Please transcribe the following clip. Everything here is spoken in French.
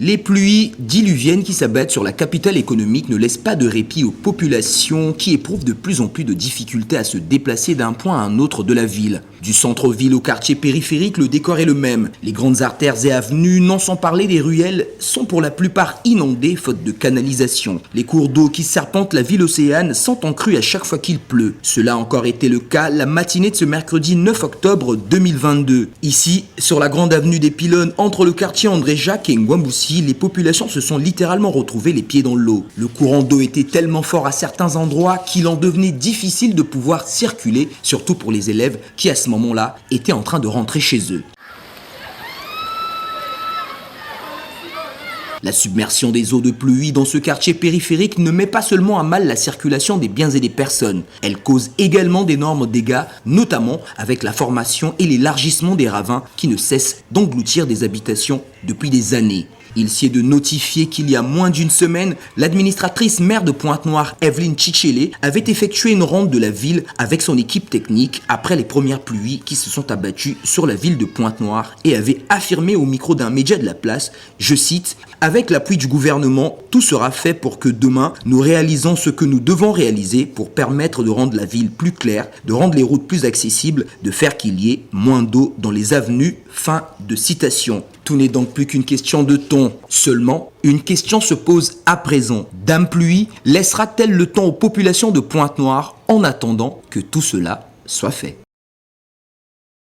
Les pluies diluviennes qui s'abattent sur la capitale économique ne laissent pas de répit aux populations qui éprouvent de plus en plus de difficultés à se déplacer d'un point à un autre de la ville. Du centre-ville au quartier périphérique, le décor est le même. Les grandes artères et avenues, non sans parler des ruelles, sont pour la plupart inondées faute de canalisation. Les cours d'eau qui serpentent la ville océane sont en crue à chaque fois qu'il pleut. Cela a encore été le cas la matinée de ce mercredi 9 octobre 2022. Ici, sur la grande avenue des Pylônes, entre le quartier André-Jacques et Ngwamboussi, les populations se sont littéralement retrouvées les pieds dans l'eau. Le courant d'eau était tellement fort à certains endroits qu'il en devenait difficile de pouvoir circuler, surtout pour les élèves qui à ce moment-là étaient en train de rentrer chez eux. La submersion des eaux de pluie dans ce quartier périphérique ne met pas seulement à mal la circulation des biens et des personnes. Elle cause également d'énormes dégâts, notamment avec la formation et l'élargissement des ravins qui ne cessent d'engloutir des habitations depuis des années. Il s'y est de notifier qu'il y a moins d'une semaine, l'administratrice maire de Pointe-Noire, Evelyne Chichele, avait effectué une ronde de la ville avec son équipe technique après les premières pluies qui se sont abattues sur la ville de Pointe-Noire et avait affirmé au micro d'un média de la place, je cite, « Avec l'appui du gouvernement, tout sera fait pour que demain, nous réalisons ce que nous devons réaliser pour permettre de rendre la ville plus claire, de rendre les routes plus accessibles, de faire qu'il y ait moins d'eau dans les avenues. » Fin de citation. Tout n'est donc plus qu'une question de ton. Seulement, une question se pose à présent. Dame Pluie laissera-t-elle le temps aux populations de Pointe-Noire en attendant que tout cela soit fait ?